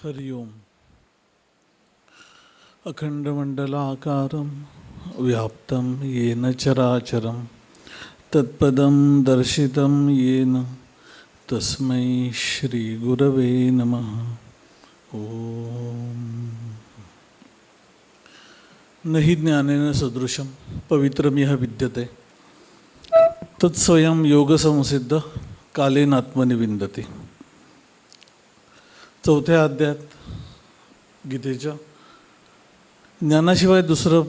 हरि ओम. अखंडमंडलाकारं व्याप्तं येन चराचरं तत्पदं दर्शितं येन तस्मै श्री गुरवे नमः. ओम. नहि ज्ञानेन सदृशं पवित्रमिह विद्यते तत्स्वयं योगसंसिद्ध कालेनात्मनि विन्दते. चौथ्या अध्यायात गीतेच्या ज्ञानाशिवाय दुसरं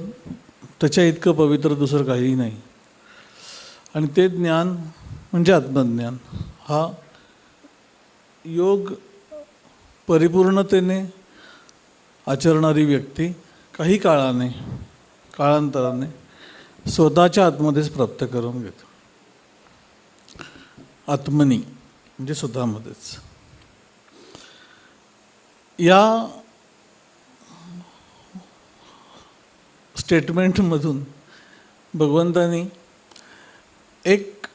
त्याच्या इतकं पवित्र दुसरं काहीही नाही. आणि ते ज्ञान म्हणजे आत्मज्ञान. हा योग परिपूर्णतेने आचरणारी व्यक्ती काही काळांतराने स्वतःच्या आतमध्येच प्राप्त करून घेतो. आत्मनी म्हणजे स्वतःमध्येच. या स्टेटमेंटमधून भगवंतांनी एक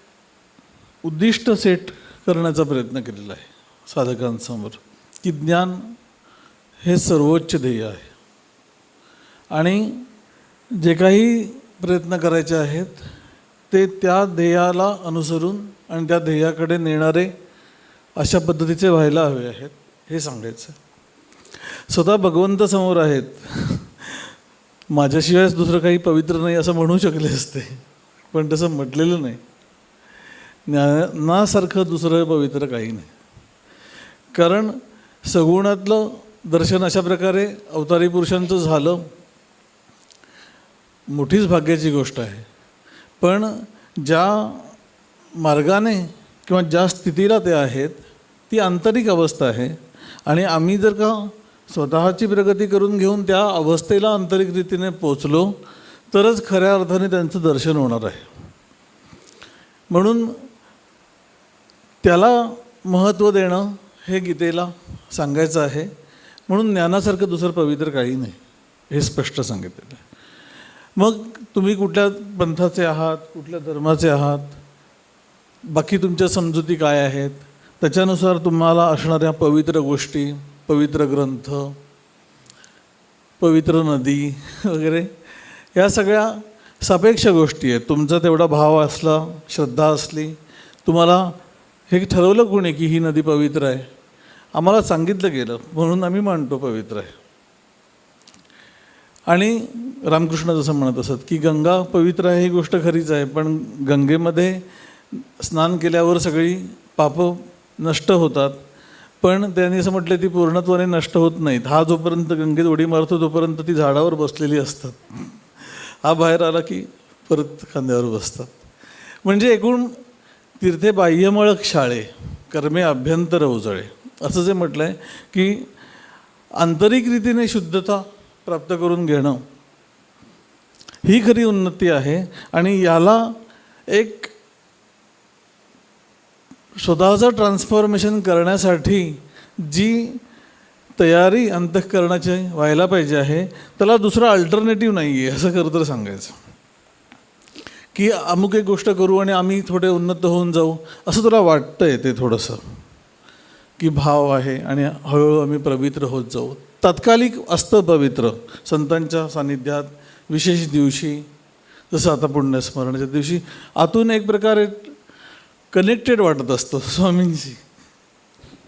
उद्दिष्ट सेट करण्याचा प्रयत्न केलेला आहे साधकांसमोर, की ज्ञान हे सर्वोच्च ध्येय आहे आणि जे काही प्रयत्न करायचे आहेत ते त्या ध्येयाला अनुसरून आणि त्या ध्येयाकडे नेणारे अशा पद्धतीचे व्हायला हवे आहेत हे सांगायचं. स्वतः भगवंत समोर आहेत, माझ्याशिवाय दुसरं काही पवित्र नाही असं म्हणू शकले असते, पण तसं म्हटलेलं नाही. ज्ञानासारखं दुसरं पवित्र काही नाही. कारण सगुणातलं दर्शन अशा प्रकारे अवतारी पुरुषांचं झालं, मोठीच भाग्याची गोष्ट आहे. पण ज्या मार्गाने किंवा ज्या स्थितीला ते आहेत ती आंतरिक अवस्था आहे. आणि आम्ही जर का स्वतःची प्रगती करून घेऊन त्या अवस्थेला आंतरिक रीतीने पोचलो तरच खऱ्या अर्थाने त्यांचं दर्शन होणार आहे. म्हणून त्याला महत्त्व देणं हे गीतेला सांगायचं आहे. म्हणून ज्ञानासारखं दुसरं पवित्र काही नाही हे स्पष्ट सांगितलेलं आहे. मग तुम्ही कुठल्या पंथाचे आहात, कुठल्या धर्माचे आहात, बाकी तुमच्या समजुती काय आहेत, त्याच्यानुसार तुम्हाला असणाऱ्या पवित्र गोष्टी, पवित्र ग्रंथ, पवित्र नदी वगैरे या सगळ्या सापेक्ष गोष्टी आहेत. तुमचा तेवढा भाव असला, श्रद्धा असली, तुम्हाला हे ठरवलं कोणी की ही नदी पवित्र आहे, आम्हाला सांगितलं गेलं म्हणून आम्ही मानतो पवित्र आहे. आणि रामकृष्ण जसं म्हणत असत की गंगा पवित्र आहे ही गोष्ट खरीच आहे, पण गंगेमध्ये स्नान केल्यावर सगळी पापं नष्ट होतात, पण त्यांनी असं म्हटलं ती पूर्णत्वाने नष्ट होत नाहीत. हा जोपर्यंत गंगेत उडी मारतो तोपर्यंत ती झाडावर बसलेली असतात, हा बाहेर आला की परत खांद्यावर बसतात. म्हणजे एकूण तीर्थे बाह्यमळ शाळे कर्मे अभ्यंतर उजळे असं जे म्हटलं आहे की आंतरिक रीतीने शुद्धता प्राप्त करून घेणं ही खरी उन्नती आहे. आणि याला एक स्वतःचं ट्रान्सफॉर्मेशन करण्यासाठी जी तयारी अंतःकरणाची व्हायला पाहिजे आहे त्याला दुसरा अल्टरनेटिव्ह नाही आहे असं खरं तर सांगायचं. की अमुक एक गोष्ट करू आणि आम्ही थोडे उन्नत होऊन जाऊ असं तुला वाटतं आहे ते थोडंसं, की भाव आहे आणि हळूहळू आम्ही पवित्र होत जाऊ. तात्कालिक असतं पवित्र संतांच्या सान्निध्यात विशेष दिवशी, जसं आता पुण्यस्मरणाच्या दिवशी आतून एक प्रकारे कनेक्टेड वाटत असतो स्वामींशी.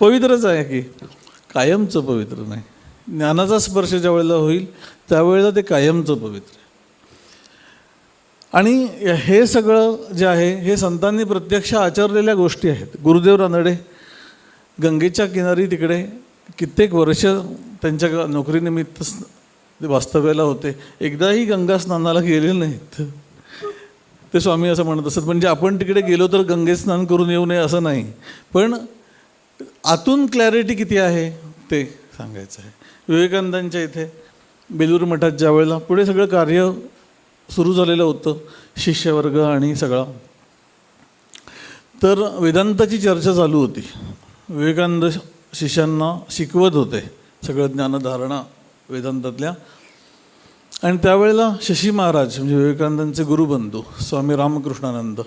पवित्रच आहे की कायमचं पवित्र नाही. ज्ञानाचा स्पर्श ज्या वेळेला होईल त्यावेळेला ते कायमचं पवित्र आहे. आणि हे सगळं जे आहे हे संतांनी प्रत्यक्ष आचरलेल्या गोष्टी आहेत. गुरुदेव रानडे गंगेच्या किनारी तिकडे कित्येक वर्ष त्यांच्या नोकरीनिमित्त वास्तव्याला होते, एकदाही गंगा स्नानाला गेले नाहीत. ते स्वामी असं म्हणत असत. म्हणजे आपण तिकडे गेलो तर गंगे स्नान करून येऊ नये असं नाही, पण आतून क्लॅरिटी किती आहे ते सांगायचं आहे. विवेकानंदांच्या इथे बेलूर मठात ज्या वेळेला पुढे सगळं कार्य सुरू झालेलं होतं, शिष्यवर्ग आणि सगळा, तर वेदांताची चर्चा चालू होती. विवेकानंद शिष्यांना शिकवत होते सगळं ज्ञानधारणा वेदांतातल्या. आणि त्यावेळेला शशी महाराज म्हणजे विवेकानंदांचे गुरुबंधू स्वामी रामकृष्णानंद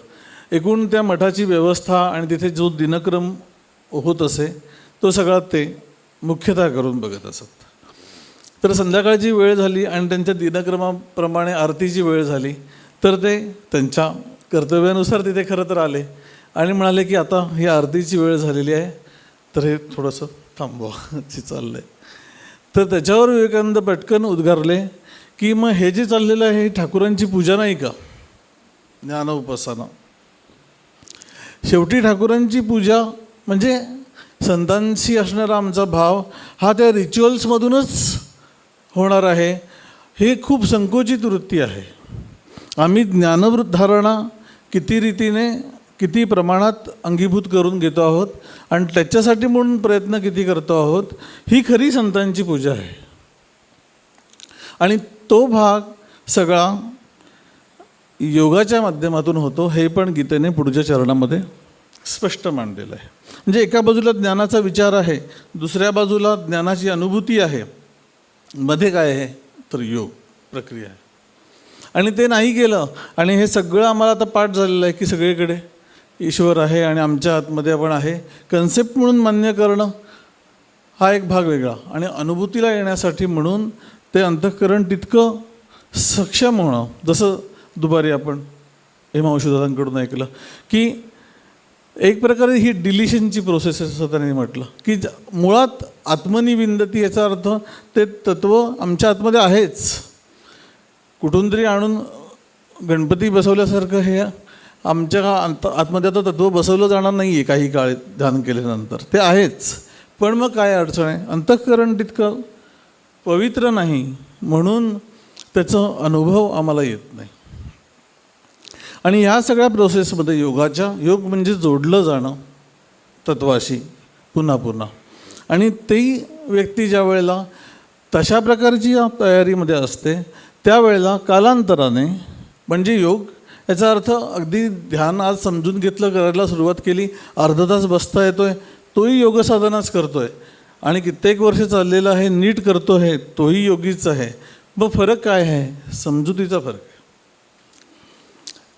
एकूण त्या मठाची व्यवस्था आणि तिथे जो दिनक्रम होत असे तो सगळा ते मुख्यतः करून बघत असत. तर संध्याकाळची वेळ झाली आणि त्यांच्या दिनक्रमाप्रमाणे आरतीची वेळ झाली, तर ते त्यांच्या कर्तव्यानुसार तिथे खरं तर आले आणि म्हणाले की आता ही आरतीची वेळ झालेली आहे, तर हे थोडंसं थांबवा चाललं आहे. तर त्याच्यावर विवेकानंद पटकन उद्गारले की मग हे जे चाललेलं आहे ही ठाकूरांची पूजा नाही का, ज्ञान उपासना. शेवटी ठाकूरांची पूजा म्हणजे संतांशी असणारा आमचा भाव हा त्या रिच्युअल्समधूनच होणार आहे, हे खूप संकोचित वृत्ती आहे. आम्ही ज्ञानधारणा किती रीतीने किती प्रमाणात अंगीभूत करून घेतो आहोत आणि त्याच्यासाठी म्हणून प्रयत्न किती करतो आहोत, ही खरी संतांची पूजा आहे. आणि तो भाग सगळा योगाच्या माध्यमातून होतो, हे पण गीतेने पुढच्या चरणामध्ये स्पष्ट मांडलेलं आहे. म्हणजे एका बाजूला ज्ञानाचा विचार आहे, दुसऱ्या बाजूला ज्ञानाची अनुभूती आहे, मध्ये काय आहे तर योग प्रक्रिया आहे. आणि ते नाही केलं आणि हे सगळं आम्हाला आता पाठ झालेलं आहे की सगळीकडे ईश्वर आहे आणि आमच्या आतमध्ये आपण आहे, कन्सेप्ट म्हणून मान्य करणं हा एक भाग वेगळा. आणि अनुभूतीला येण्यासाठी म्हणून ते अंतःकरण तितकं सक्षम होणं, जसं दुपारी आपण हेमांशुदादांकडून ऐकलं की एक प्रकारे ही डिलिशनची प्रोसेस असं त्यांनी म्हटलं की मुळात आत्मनी विंदती, याचा अर्थ ते तत्त्व आमच्या आतमध्ये आहेच. कुठून तरी आणून गणपती बसवल्यासारखं हे आमच्या आतमध्ये आता तत्त्व बसवलं जाणार नाही आहे काही काळ ध्यान केल्यानंतर, ते आहेच. पण मग काय अडचण आहे, अंतःकरण तितकं पवित्र नाही म्हणून त्याचा अनुभव आम्हाला येत नाही. आणि ह्या सगळ्या प्रोसेसमध्ये योग म्हणजे जोडलं जाणं तत्वाशी पुन्हा पुन्हा. आणि ती व्यक्ती ज्या वेळेला तशा प्रकारची तयारीमध्ये असते त्यावेळेला कालांतराने म्हणजे योग, याचा अर्थ अगदी ध्यान आज समजून घेतलं, करायला सुरुवात केली, अर्धा तास बसता येतोय, तोही योगसाधनाच करतोय. आणि कित्येक वर्ष चाललेलं आहे, नीट करतो आहे, तोही योगीच आहे. मग फरक काय आहे, समजुतीचा फरक आहे.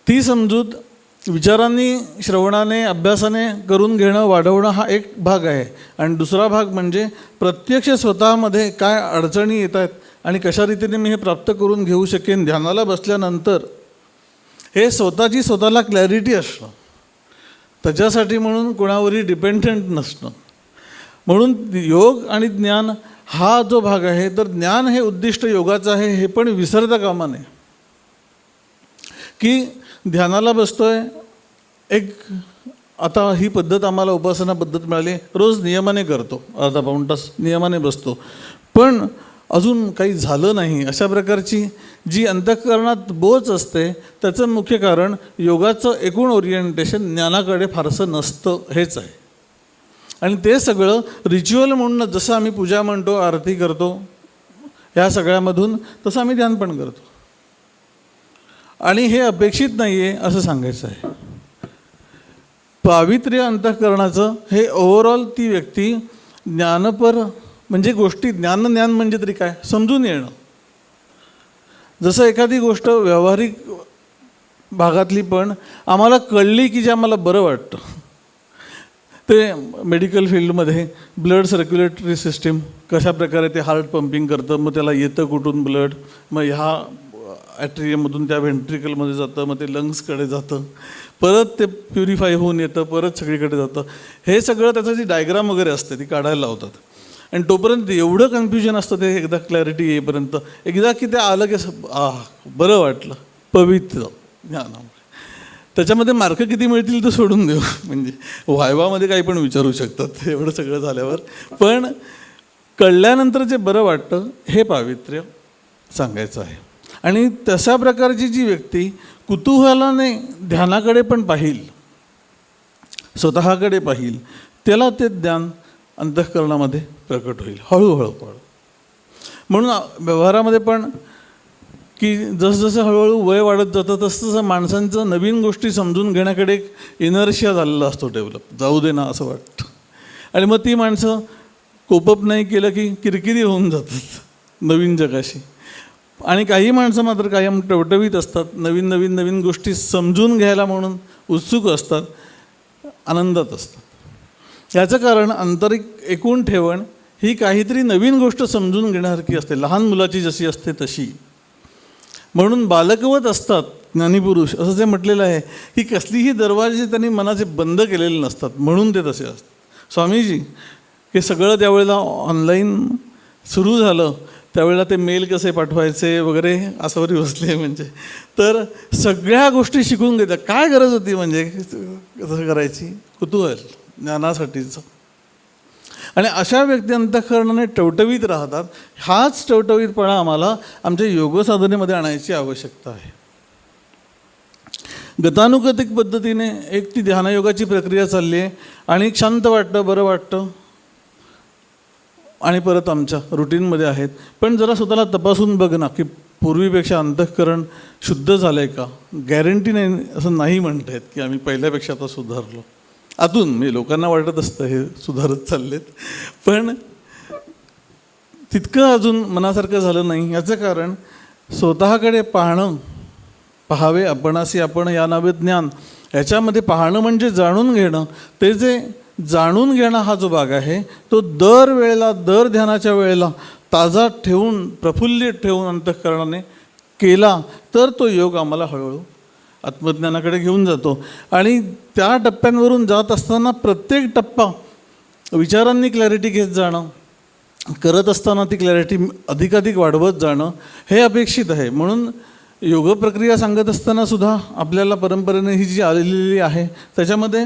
ती समजूत विचारांनी, श्रवणाने, अभ्यासाने करून घेणं, वाढवणं हा एक भाग आहे. आणि दुसरा भाग म्हणजे प्रत्यक्ष स्वतःमध्ये काय अडचणी येत आहेत आणि कशा रीतीने मी हे प्राप्त करून घेऊ शकेन ध्यानाला बसल्यानंतर, हे स्वतःला क्लॅरिटी असणं, त्याच्यासाठी म्हणून कोणावरही डिपेंडंट नसणं. म्हणून योग आणि ज्ञान हा जो भाग आहे, तर ज्ञान हे उद्दिष्ट योगाचं आहे, हे पण विसरता कामा नये. की ध्यानाला बसतोय, एक आता ही पद्धत आम्हाला उपासना पद्धत मिळाली, रोज नियमाने करतो, अर्धा पाऊण तास नियमाने बसतो, पण अजून काही झालं नाही, अशा प्रकारची जी अंतःकरणात बोच असते, त्याचं मुख्य कारण योगाचं एकूण ओरिएंटेशन ज्ञानाकडे फारसं नसतं, हेच आहे. आणि ते सगळं रिच्युअल म्हणून, जसं आम्ही पूजा म्हणतो, आरती करतो, ह्या सगळ्यामधून तसं आम्ही ध्यान पण करतो. आणि हे अपेक्षित नाही आहे असं सांगायचं आहे. पावित्र्य अंतःकरणाचं हे ओव्हरऑल ती व्यक्ती ज्ञानपर म्हणजे गोष्टी ज्ञान म्हणजे तरी काय समजून येणं. जसं एखादी गोष्ट व्यावहारिक भागातली पण आम्हाला कळली की जे आम्हाला बरं वाटतं, ते मेडिकल फील्डमध्ये ब्लड सर्क्युलेटरी सिस्टीम कशा प्रकारे ते हार्ट पंपिंग करतं, मग त्याला येतं कुठून ब्लड, मग ह्या ॲट्रियममधून त्या व्हेंट्रिकलमध्ये जातं, मग ते लंग्सकडे जातं, परत ते प्युरिफाय होऊन येतं, परत सगळीकडे जातं. हे सगळं त्याचं जी डायग्राम वगैरे असते ती काढायला लावतात. आणि तोपर्यंत एवढं कन्फ्युजन असतं ते एकदा क्लॅरिटी येईपर्यंत, एकदा की ते आलं की बरं वाटलं, पवित्र ज्ञानामुळे. त्याच्यामध्ये मार्क किती मिळतील तर सोडून देऊ, म्हणजे व्हायवामध्ये काही पण विचारू शकतात एवढं सगळं झाल्यावर, पण कळल्यानंतर जे बरं वाटतं हे पावित्र्य सांगायचं आहे. आणि तशा प्रकारची जी व्यक्ती कुतूहलाने ध्यानाकडे पण पाहिल, स्वतःकडे पाहिल, त्याला ते ज्ञान अंतःकरणामध्ये प्रकट होईल हळूहळू. म्हणून व्यवहारामध्ये पण की जसजसं हळूहळू वय वाढत जातं तसं माणसांचं नवीन गोष्टी समजून घेण्याकडे एक इनर्शिया झालेला असतो डेव्हलप, जाऊ दे ना असं वाटतं. आणि मग ती माणसं कोपअप नाही केलं की किरकिरी होऊन जातात नवीन जगाशी. आणि काही माणसं मात्र कायम टवटवीत असतात, नवीन गोष्टी समजून घ्यायला म्हणून उत्सुक असतात, आनंदात असतात. याचं कारण आंतरिक एकूण ठेवण ही काहीतरी नवीन गोष्ट समजून घेण्यासारखी असते, लहान मुलाची जशी असते तशी. म्हणून बालकवत असतात ज्ञानीपुरुष असं जे म्हटलेलं आहे की कसलीही दरवाजे त्यांनी मनाचे बंद केलेले नसतात, म्हणून ते तसे असतात. स्वामीजी हे सगळं त्यावेळेला ऑनलाईन सुरू झालं त्यावेळेला ते मेल कसे पाठवायचे वगैरे आसावरी बसले, म्हणजे तर सगळ्या गोष्टी शिकून घेतात. काय गरज होती म्हणजे कसं करायची, कुतूहल ज्ञानासाठीचं. आणि अशा व्यक्ती अंतःकरणाने टवटवीत राहतात. हाच टवटवीतपणा आम्हाला आमच्या योगसाधनेमध्ये आणायची आवश्यकता आहे. गतानुगतिक पद्धतीने एक ती ध्यानयोगाची प्रक्रिया चालली आहे आणि शांत वाटतं, बरं वाटतं आणि परत आमच्या रुटीनमध्ये आहेत. पण जरा स्वतःला तपासून बघ ना की पूर्वीपेक्षा अंतःकरण शुद्ध झालं आहे का. गॅरंटी नाही असं नाही म्हणता येत की आम्ही पहिल्यापेक्षा आता सुधारलो. आतून मी लोकांना वाटत असतं हे सुधारत चाललेत, पण तितकं अजून मनासारखं झालं नाही. याचं कारण स्वतःकडे पाहणं, पाहावे आपणासी आपण या नावे ज्ञान, याच्यामध्ये पाहणं म्हणजे जाणून घेणं. ते जे जाणून घेणं हा जो भाग आहे तो दर वेळेला, दर ध्यानाच्या वेळेला ताजा ठेवून, प्रफुल्लित ठेवून अंतःकरणाने केला तर तो योग आम्हाला हळूहळू आत्मज्ञानाकडे घेऊन जातो. आणि त्या टप्प्यांवरून जात असताना प्रत्येक टप्पा विचारांनी क्लॅरिटी घेत जाणं, करत असताना ती क्लॅरिटी अधिकाधिक वाढवत जाणं हे अपेक्षित आहे. म्हणून योग प्रक्रिया सांगत असताना सुद्धा आपल्याला परंपरेने ही जी आलेली आहे त्याच्यामध्ये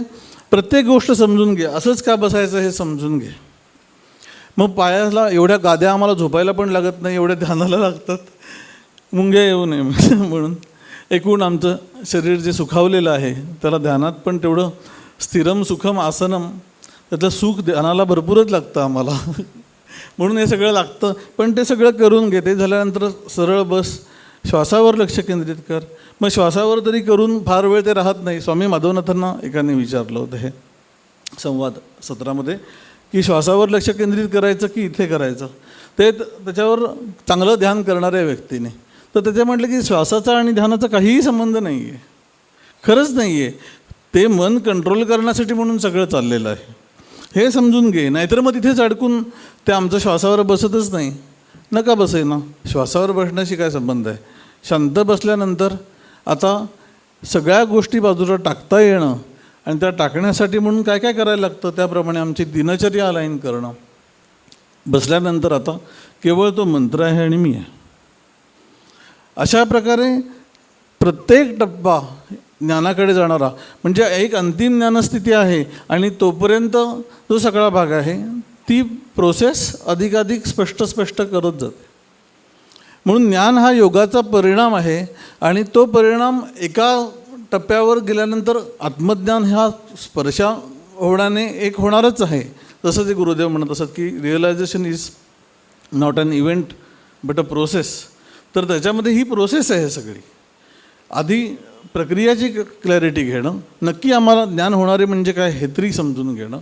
प्रत्येक गोष्ट समजून घे, असंच का बसायचं हे समजून घे. मग पायाला एवढ्या गाद्या आम्हाला झोपायला पण लागत नाही, एवढ्या ध्यानाला लागतात, मुंग्या येऊ नये म्हणून. एकूण आमचं शरीर जे सुखावलेलं आहे त्याला ध्यानात पण तेवढं स्थिरम सुखम आसनम, त्यातलं सुख ध्यानाला भरपूरच लागतं आम्हाला. म्हणून हे सगळं लागतं. पण ते सगळं करून घे. ते झाल्यानंतर सरळ बस, श्वासावर लक्ष केंद्रित कर. मग श्वासावर तरी करून फार वेळ ते राहत नाही. स्वामी माधवनाथांना एकाने विचारलं होतं हे संवाद सत्रामध्ये की श्वासावर लक्ष केंद्रित करायचं की इथे करायचं. ते त्याच्यावर चांगलं ध्यान करणाऱ्या व्यक्तीने तर त्याचे म्हटलं की श्वासाचा आणि ध्यानाचा काहीही संबंध नाही आहे, खरंच नाही आहे. ते मन कंट्रोल करण्यासाठी म्हणून सगळं चाललेलं आहे, हे समजून घे. नाहीतर मग तिथेच अडकून ते आमचं श्वासावर बसतच नाही. नका बसे ना, श्वासावर बसण्याशी काय संबंध आहे. शांत बसल्यानंतर आता सगळ्या गोष्टी बाजूला टाकता येणं आणि त्या टाकण्यासाठी म्हणून काय काय करायला लागतं त्याप्रमाणे आमची दिनचर्या अलाईन करणं. बसल्यानंतर आता केवळ तो मंत्र आहे आणि मी आहे. अशा प्रकारे प्रत्येक टप्पा ज्ञानाकडे जाणारा म्हणजे एक अंतिम ज्ञानस्थिती आहे आणि तोपर्यंत जो सगळा भाग आहे ती प्रोसेस अधिकाधिक स्पष्ट करत जाते. म्हणून ज्ञान हा योगाचा परिणाम आहे आणि तो परिणाम एका टप्प्यावर गेल्यानंतर आत्मज्ञान हा स्पर्शा होण्याने एक होणारच आहे. जसं जे गुरुदेव म्हणत असतात की realisation is not an event but a process. तर त्याच्यामध्ये ही प्रोसेस आहे सगळी. आधी प्रक्रियाची क्लॅरिटी घेणं, नक्की आम्हाला ज्ञान होणारे म्हणजे काय हे तरी समजून घेणं,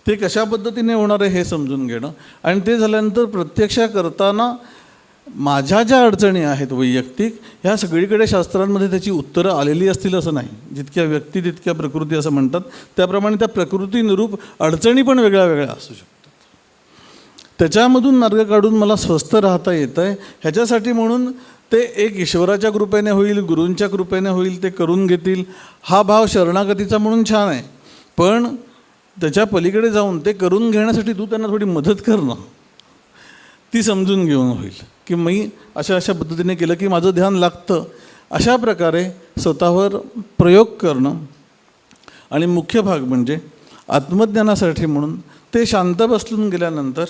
ते कशा पद्धतीने होणार आहे हे समजून घेणं आणि ते झाल्यानंतर प्रत्यक्ष करताना माझ्या ज्या अडचणी आहेत वैयक्तिक ह्या सगळीकडे शास्त्रांमध्ये त्याची उत्तरं आलेली असतील असं नाही. जितक्या व्यक्ती तितक्या प्रकृती असं म्हणतात, त्याप्रमाणे त्या प्रकृतीनुरूप अडचणी पण वेगळ्या वेगळ्या असू शकतात. त्याच्यामधून मार्ग काढून मला स्वस्थ राहता येतं आहे. ह्याच्यासाठी म्हणून ते एक ईश्वराच्या कृपेने होईल, गुरूंच्या कृपेने होईल, ते करून घेतील हा भाव शरणागतीचा म्हणून छान आहे. पण त्याच्या पलीकडे जाऊन ते करून घेण्यासाठी तू त्यांना थोडी मदत कर ना, ती समजून घेऊन होईल की मी अशा पद्धतीने केलं की माझं ध्यान लागतं. अशा प्रकारे स्वतःवर प्रयोग करणं आणि मुख्य भाग म्हणजे आत्मज्ञानासाठी म्हणून ते शांत बसलून गेल्यानंतर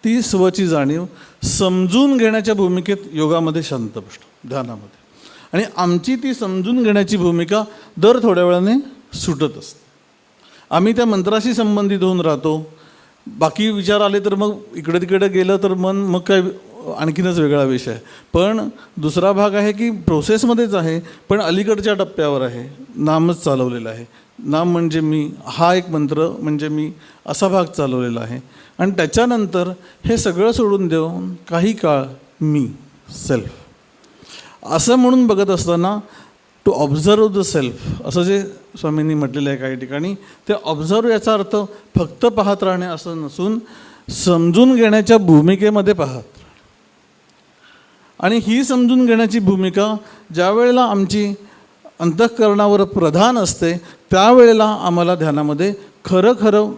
ती स्वची जाणीव समजून घेण्याच्या भूमिकेत योगामध्ये शांत बसतो ध्यानामध्ये. आणि आमची ती समजून घेण्याची भूमिका दर थोड्या वेळाने सुटत असते. आम्ही त्या मंत्राशी संबंधित होऊन राहतो. बाकी विचार आले तर मग इकडे तिकडे गेलं तर मन मग काय आणखीनच वेगळा विषय आहे. पण दुसरा भाग आहे की प्रोसेसमध्येच आहे पण अलीकडच्या टप्प्यावर आहे, नामच चालवलेलं आहे. नाम म्हणजे मी, हा एक मंत्र म्हणजे मी, असा भाग चालवलेला आहे. आणि त्याच्यानंतर हे सगळं सोडून देऊन काही काळ मी, सेल्फ असं म्हणून बघत असताना टू ऑब्झर्व द सेल्फ असं जे स्वामींनी म्हटलेलं आहे काही ठिकाणी, ते ऑब्झर्व याचा अर्थ फक्त पाहत राहणे असं नसून समजून घेण्याच्या भूमिकेमध्ये पाहत. आणि ही समजून घेण्याची भूमिका ज्या वेळेला आमची अंतःकरणावर प्रधान असते त्यावेळेला आम्हाला ध्यानामध्ये खरं खरं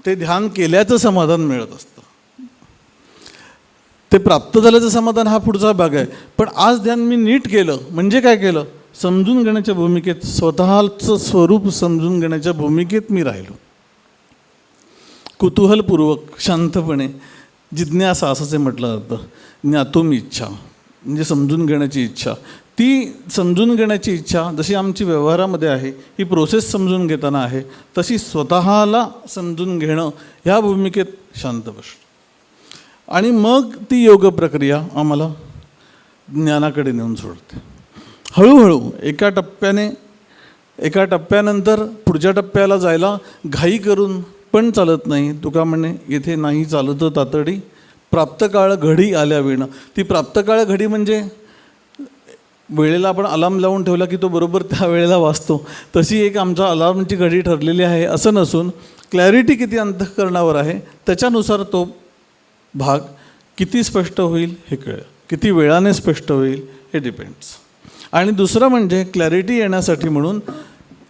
ते ध्यान केल्याचं समाधान मिळत असतं. ते प्राप्त झाल्याचं समाधान हा पुढचा भाग आहे. पण आज ध्यान मी नीट केलं म्हणजे काय केलं, समजून घेण्याच्या भूमिकेत, स्वतःचं स्वरूप समजून घेण्याच्या भूमिकेत मी राहिलो. कुतूहलपूर्वक शांतपणे जिज्ञासा असं ते म्हटलं जातं. ज्ञातुम इच्छा म्हणजे समजून घेण्याची इच्छा. ती समजून घेण्याची इच्छा जशी आमची व्यवहारामध्ये आहे, ही प्रोसेस समजून घेताना आहे, तशी स्वतःला समजून घेणं ह्या भूमिकेत शांत बसणं. आणि मग ती योग प्रक्रिया आम्हाला ज्ञानाकडे नेऊन सोडते. हळूहळू एका टप्प्यानंतर पुढच्या टप्प्याला जायला घाई करून पण चालत नाही. तुका म्हणे येथे नाही चालत तातडी, प्राप्त काळ घडी आल्या वेळं. ती प्राप्त काळ घडी म्हणजे वेळेला आपण अलार्म लावून ठेवला की तो बरोबर त्या वेळेला वाजतो, तशी एक आमच्या अलार्मची घडी ठरलेली आहे असं नसून क्लॅरिटी किती अंतःकरणावर आहे त्याच्यानुसार तो भाग किती स्पष्ट होईल हे कळेल, किती वेळाने स्पष्ट होईल हे डिपेंड्स. आणि दुसरं म्हणजे क्लॅरिटी येण्यासाठी म्हणून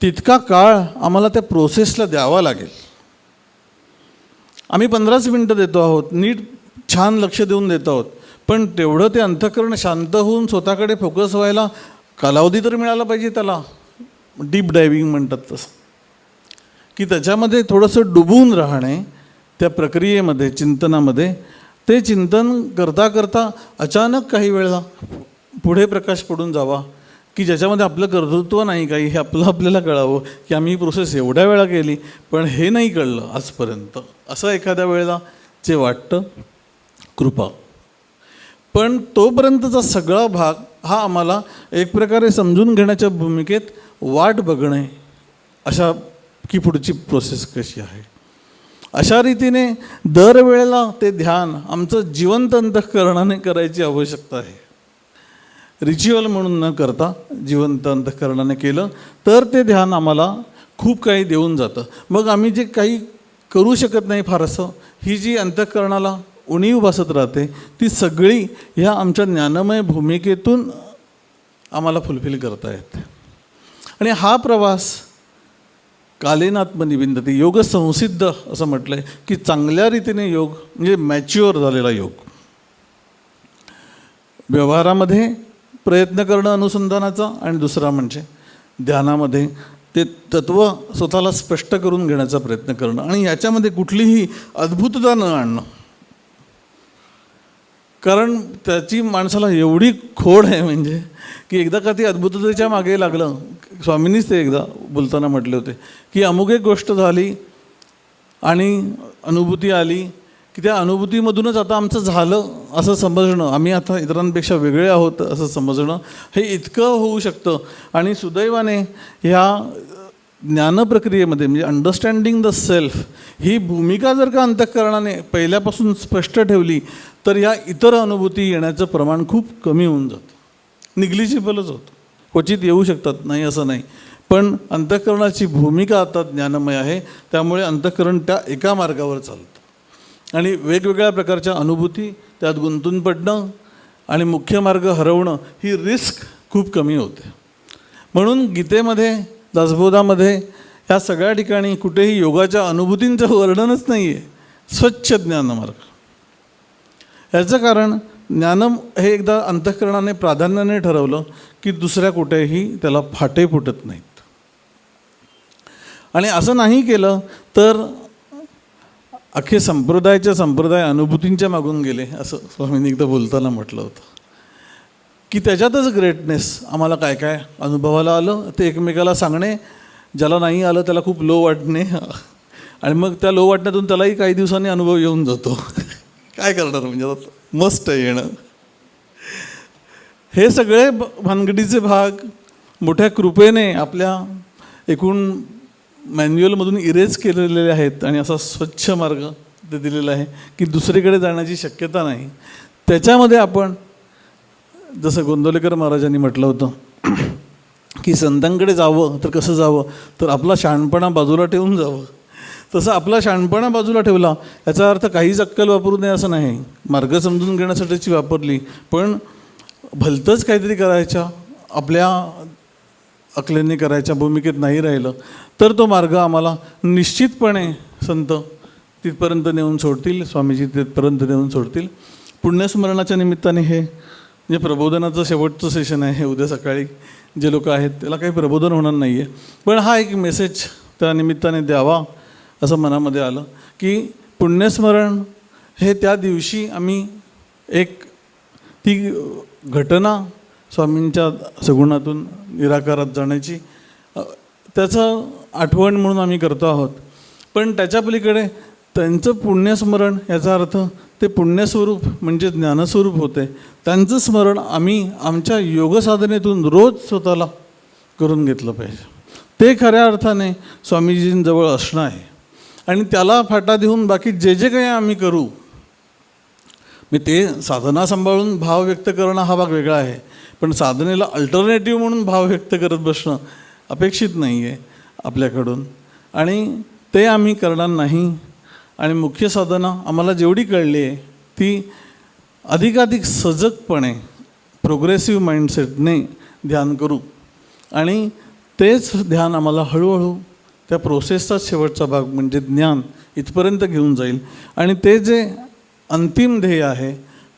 तितका काळ आम्हाला त्या प्रोसेसला द्यावा लागेल. आम्ही 15 मिनटं देतो आहोत, नीट छान लक्ष देऊन देतो आहोत, पण तेवढं ते अंतःकरण शांत होऊन स्वतःकडे फोकस व्हायला कालावधी तर मिळाला पाहिजे. त्याला डीप डायव्हिंग म्हणतात तसं, की त्याच्यामध्ये थोडंसं डुबून राहणे त्या प्रक्रियेमध्ये, चिंतनामध्ये. ते चिंतन करता करता अचानक काही वेळेला पुढे प्रकाश पडून जावा की ज्याच्यामध्ये आपलं कर्तृत्व नाही काही, हे आपल्याला कळावं की आम्ही ही प्रोसेस एवढ्या वेळा केली पण हे नाही कळलं आजपर्यंत, असं एखाद्या वेळेला जे वाटतं, कृपा. पण तोपर्यंतचा सगळा भाग हा आम्हाला एक प्रकारे समजून घेण्याच्या भूमिकेत वाट बघणे, अशा की पुढची प्रोसेस कशी आहे. अशा रीतीने दरवेळेला ते ध्यान आमचं जिवंत अंतःकरणाने करायची आवश्यकता आहे. रिच्युअल म्हणून न करता जिवंत अंतःकरणाने केलं तर ते ध्यान आम्हाला खूप काही देऊन जातं. मग आम्ही जे काही करू शकत नाही फारसं, ही जी अंतःकरणाला उणीव भासत राहते ती सगळी ह्या आमच्या ज्ञानमय भूमिकेतून आम्हाला फुलफिल करता येते. आणि हा प्रवास कालेनात्मनिविंदती, योग संसिद्ध असं म्हटलं आहे की चांगल्या रीतीने योग म्हणजे मॅच्युअर झालेला योग. व्यवहारामध्ये प्रयत्न करणं अनुसंधानाचा, आणि दुसरा म्हणजे ध्यानामध्ये ते तत्त्व स्वतःला स्पष्ट करून घेण्याचा प्रयत्न करणं. आणि याच्यामध्ये कुठलीही अद्भुतता न आणणं, कारण त्याची माणसाला एवढी खोड आहे म्हणजे की एकदा का ती अद्भुततेच्या मागे लागलं. स्वामींनीच ते एकदा बोलताना म्हटले होते की अमुक एक गोष्ट झाली आणि अनुभूती आली की त्या अनुभूतीमधूनच आता आमचं झालं असं समजणं, आम्ही आता इतरांपेक्षा वेगळे आहोत असं समजणं, हे इतकं होऊ शकतं. आणि सुदैवाने ह्या ज्ञानप्रक्रियेमध्ये म्हणजे अंडरस्टँडिंग द सेल्फ ही भूमिका जर का अंतःकरणाने पहिल्यापासून स्पष्ट ठेवली तर ह्या इतर अनुभूती येण्याचं प्रमाण खूप कमी होऊन जातं. निग्लिजिबलच होतं. क्वचित येऊ शकतात, नाही असं नाही, पण अंतःकरणाची भूमिका आता ज्ञानमय आहे, त्यामुळे अंतःकरण त्या एका मार्गावर चालतं आणि वेगवेगळ्या प्रकारच्या अनुभूती त्यात गुंतून पडणं आणि मुख्य मार्ग हरवणं ही रिस्क खूप कमी होते. म्हणून गीतेमध्ये, दासबोधामध्ये ह्या सगळ्या ठिकाणी कुठेही योगाच्या अनुभूतींचं वर्णनच नाही आहे. स्वच्छ ज्ञानमार्ग. याचं कारण ज्ञानम हे एकदा अंतःकरणाने प्राधान्याने ठरवलं की दुसऱ्या कुठेही त्याला फाटे फुटत नाहीत. आणि असं नाही केलं तर अख्खे संप्रदाय अनुभूतींच्या मागून गेले, असं स्वामींनी एकदा बोलताना म्हटलं होतं की त्याच्यातच ग्रेटनेस आम्हाला काय काय अनुभवाला आलं ते एकमेकाला सांगणे, ज्याला नाही आलं त्याला खूप लो वाटणे, आणि मग त्या लो वाटण्यातून त्यालाही काही दिवसांनी अनुभव येऊन जातो. काय करणार म्हणजे मस्त येणं. हे सगळे भानगडीचे भाग मोठ्या कृपेने आपल्या एकूण मॅन्युअलमधून इरेज केलेले आहेत आणि असा स्वच्छ मार्ग ते दिलेला आहे की दुसरीकडे जाण्याची शक्यता नाही. त्याच्यामध्ये आपण जसं गोंदवलेकर महाराजांनी म्हटलं होतं की संतांकडे जावं तर कसं जावं, तर आपला शहाणपणा बाजूला ठेवून जावं. तसं आपला शहाणपणा बाजूला ठेवला याचा अर्थ काहीच अक्कल वापरू नये असं नाही. मार्ग समजून घेण्यासाठीची वापरली, पण भलतंच काहीतरी करायच्या आपल्या अकलेने करायच्या भूमिकेत नाही राहिलं तर तो मार्ग आम्हाला निश्चितपणे संत तिथपर्यंत नेऊन सोडतील, स्वामीजी तिथपर्यंत नेऊन सोडतील. पुण्यस्मरणाच्या निमित्ताने हे जे प्रबोधनाचं शेवटचं सेशन आहे, हे उद्या सकाळी जे लोक आहेत त्याला काही प्रबोधन होणार नाही आहे, पण हा एक मेसेज त्या निमित्ताने द्यावा असं मनामध्ये आलं की पुण्यस्मरण हे त्या दिवशी आम्ही एक ती घटना स्वामींच्या सगुणातून निराकारात जाण्याची त्याचं आठवण म्हणून आम्ही करतो आहोत. पण त्याच्या पलीकडे त्यांचं पुण्यस्मरण याचा अर्थ ते पुण्यस्वरूप म्हणजे ज्ञानस्वरूप होते. त्यांचं स्मरण आम्ही आमच्या योगसाधनेतून रोज स्वतःला करून घेतलं पाहिजे. ते खऱ्या अर्थाने स्वामीजींजवळ असणं आहे. आणि त्याला फाटा देऊन बाकी जे जे काही आम्ही करू, मी ते साधना सांभाळून भाव व्यक्त करणं हा भाग वेगळा आहे, पण साधनेला अल्टरनेटिव्ह म्हणून भाव व्यक्त करत बसणं अपेक्षित नाही आहे आपल्याकडून, आणि ते आम्ही करणार नाही. आणि मुख्य साधना आम्हाला जेवढी कळली आहे ती अधिकाधिक सजगपणे प्रोग्रेसिव्ह माइंडसेटने ध्यान करू, आणि तेच ध्यान आम्हाला हळूहळू त्या प्रोसेसचाच शेवटचा भाग म्हणजे ज्ञान इथपर्यंत घेऊन जाईल. आणि ते जे अंतिम ध्येय आहे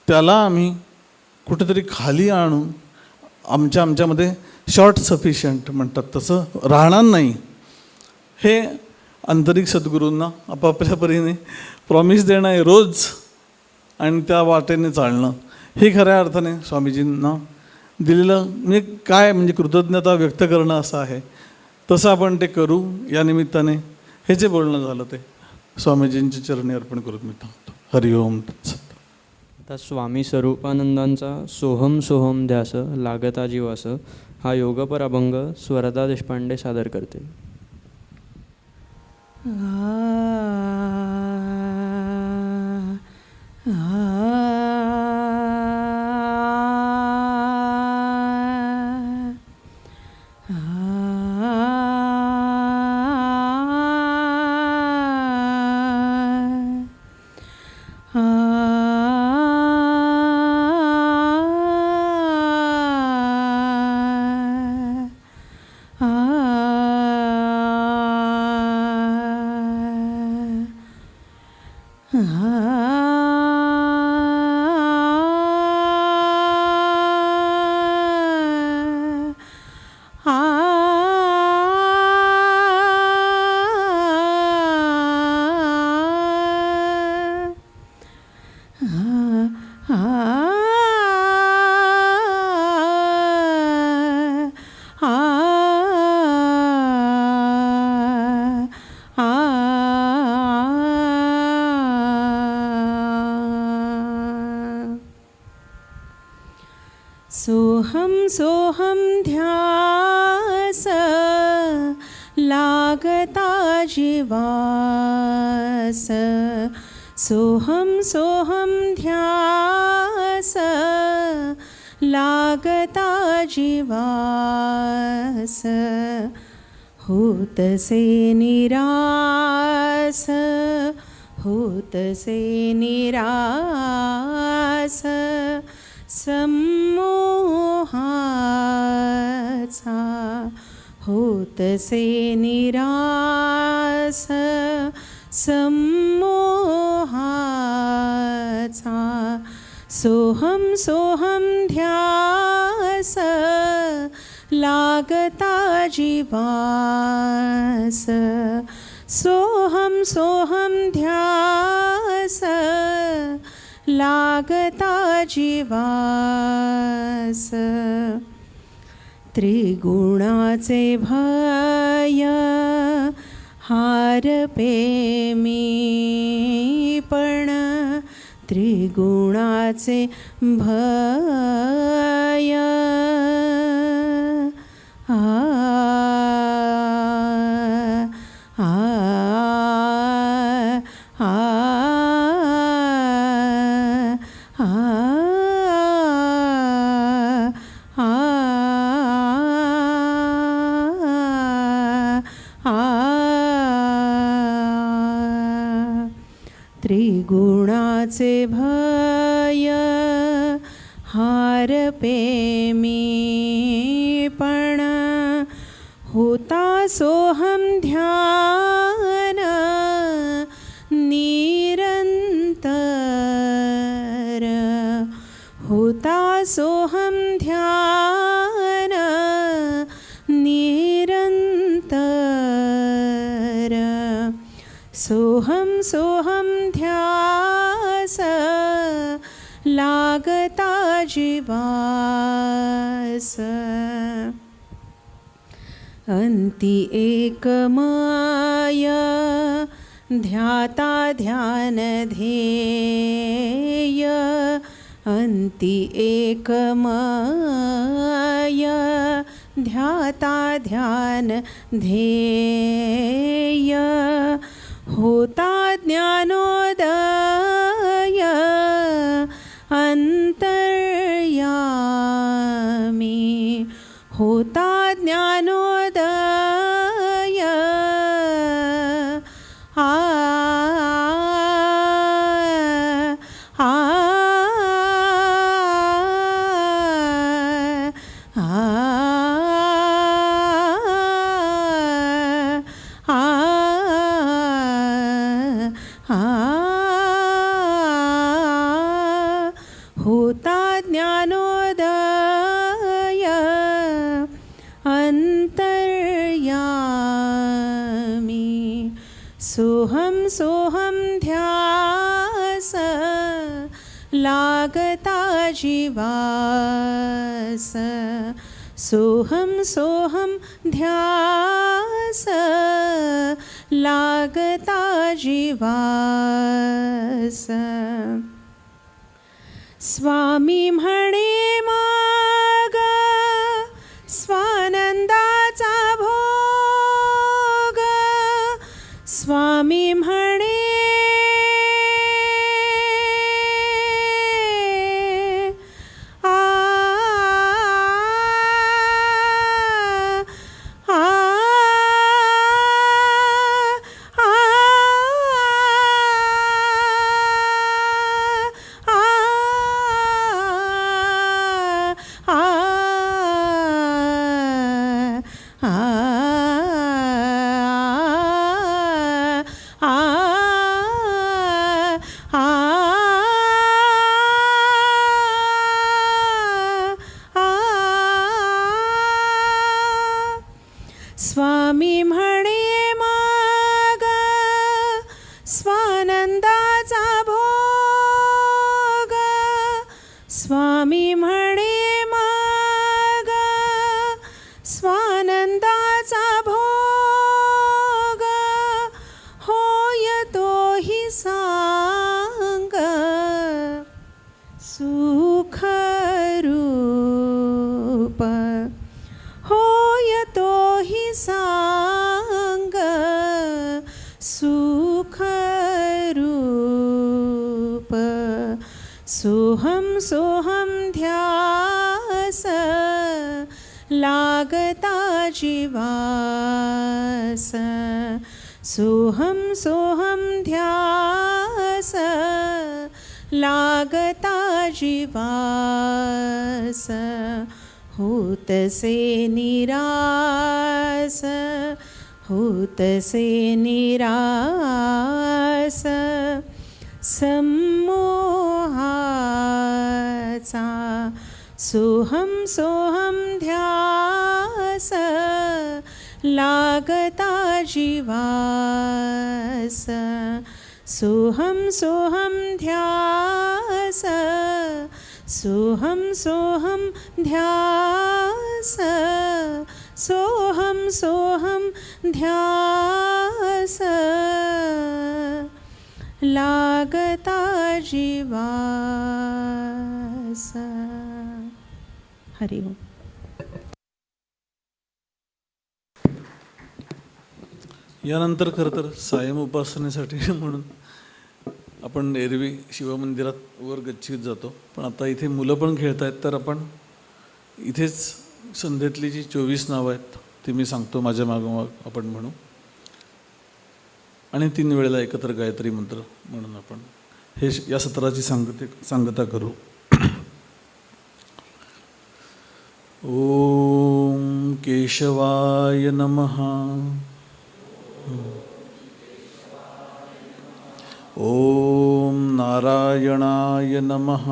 त्याला आम्ही कुठेतरी खाली आणून आमच्यामध्ये शॉर्ट सफिशियंट म्हणतात तसं राहणार नाही. हे आंतरिक सद्गुरूंना आपापल्या परीने प्रॉमिस देणं आहे रोज, आणि त्या वाटेने चालणं हे खऱ्या अर्थाने स्वामीजींना दिलेलं म्हणजे काय म्हणजे कृतज्ञता व्यक्त करणं असं आहे. तसं आपण ते करू. या निमित्ताने हे जे बोलणं झालं ते स्वामीजींच्या चरणी अर्पण करून मी थांबतो. हरिओम तत्सत. आता स्वामी स्वरूपानंदांचा सोहम सोहम ध्यास लागता जीवास हा योगपर अभंग स्वरदा देशपांडे सादर करतील. सोहम सोहम ध्यास लागता जीवास, सोहम सोहम ध्यास लागता जीवास, होतसे निरास, होतसे निरास, सम्मोहाचा होतसे निरास, सम्मोहाचा, सोहम सोहम ध्यास लागता जीवास, सोहम सोहम ध्यास लागता जीवास, त्रिगुणाचे भय हारपे मी पण, त्रिगुणाचे भय त्रिगुणाचे भय हारपे मी पण होता सोहम ध्यान निरंतर होता सोहम ध्यान निरंतर सोहम सोहम ध्यास लागता जीवास अंती एकमाय ध्याता ध्यान ध्येय अंती एकमाय ध्याता ध्यान ध्येय होता ज्ञानोदय अंतर्यामी होता ज्ञानोदय आ आ होता ज्ञानोदय अंतर्यामी सोहम सोहम ध्यास लागता जीवास सोहम सोहम ध्यास लागता जीवास स्वामी म्हणे मग स्वानंदाचा भोग स्वामी म्हणे आ आ स्वामी म्हणे मग स्वानंदाचा भोग स्वामी म्हणे मग स्वानंदाचा भोग होय तोही सांग सुखरूप होय तोही सांग सुखरूप सोहम सोहम ध्यास लागता जीवास सोहम सोहम ध्यास लागता जीवास होतसे निरास होतसे निरास सम्मोहाचा सोहम सोहम ध्यास लागता जीवास सोहम सोहम ध्यास सोहम सोहम ध्यास सोहम सोहम ध्यास लागता जीवास हरि ओम. यानंतर खरं तर सायं उपासनेसाठी म्हणून आपण एरवी शिवमंदिरात वर गच्चीत जातो, पण आता इथे मुलं पण खेळत आहेत, तर आपण इथेच संध्येतली जी 24 नावं आहेत ती मी सांगतो माझ्या मागोमाग आपण म्हणू. आणि 3 वेळेला एकत्र गायत्री मंत्र म्हणून आपण या सत्राची सांगता करू. ओम केशवाय नमः. ओम नारायणाय नमः.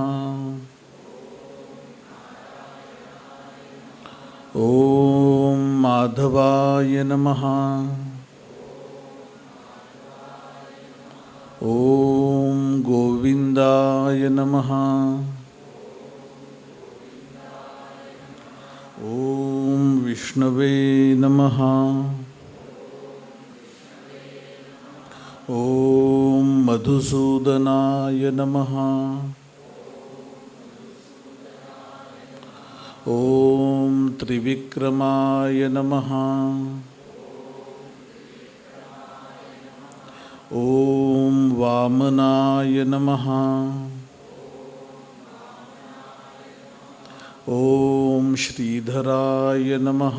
ओम माधवाय नमः. ओम गोविंदाय नमः. ओम विष्णवे नमः. ओम मधुसूदनाय नमः. ओम त्रिविक्रमाय नमः. ओम वामनाय नमः. ओम श्रीधराय नमः.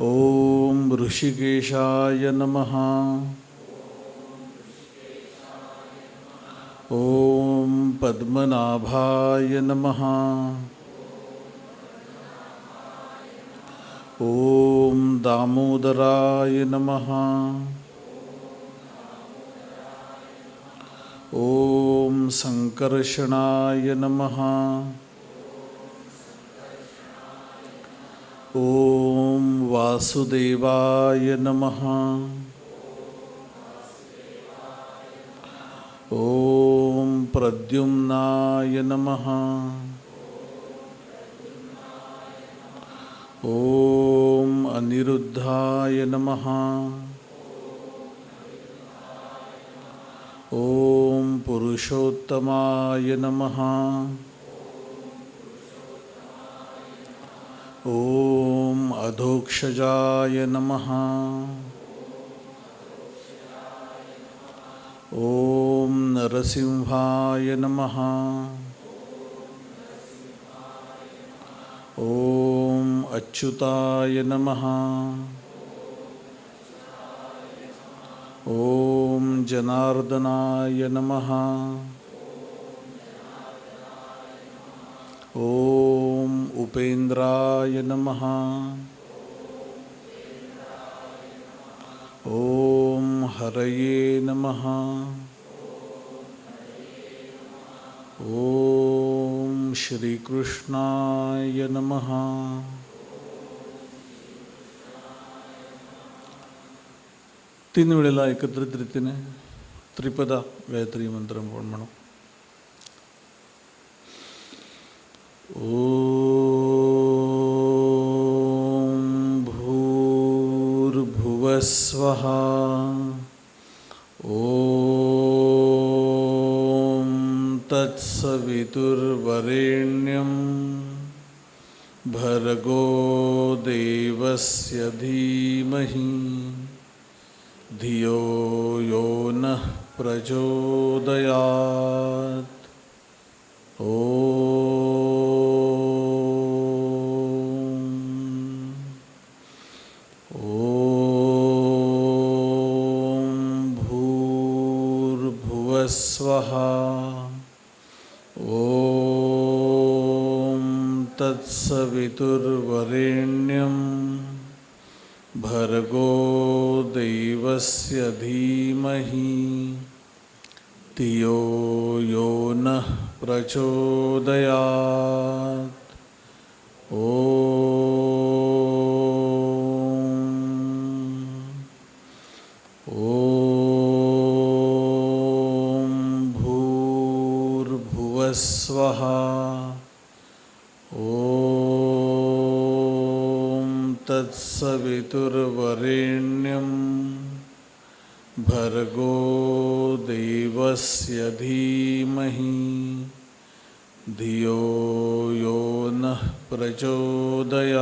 ओम ऋषिकेशाय नमः. ओम पद्मनाभाय नमः. ओम दामोदराय नमः. ओम संकर्षणाय नमः. ओम वासुदेवाय नमः. ओम प्रद्युम्नाय नमः. ओम अनिरुद्धाय नमः. ओम पुरुषोत्तमाय नमः. ओम अधोक्षजाय नमः. ओम नरसिंहाय नमः. ओम अच्युताय नमः. ओम जनार्दनाय नमः. ओम उपेन्द्राय नमः. ओम हरये नमः. ओम श्रीकृष्णाय नमः. तीन वेळेला एकत्रित रीतीने त्रिपदा गायत्री मंत्र म्हणू. ओम भूर्भुवस्वः. ओम तत्सवितुर्वरेण्यं भर्गो देवस्य धीमहि धियो यो नः प्रचोदयात्. ओम भूर्भुवस्वः. ओम तत्सवितुर्वरेण्यं भर्गो देवस्य धीमहि धियो यो नः प्रचोदयात्. ओम भूर्भुवस्वः. ओम तत्सवितुर्वरेण्यं भर्गो देवस्य धीमहि धियो यो नः प्रचोदयात्.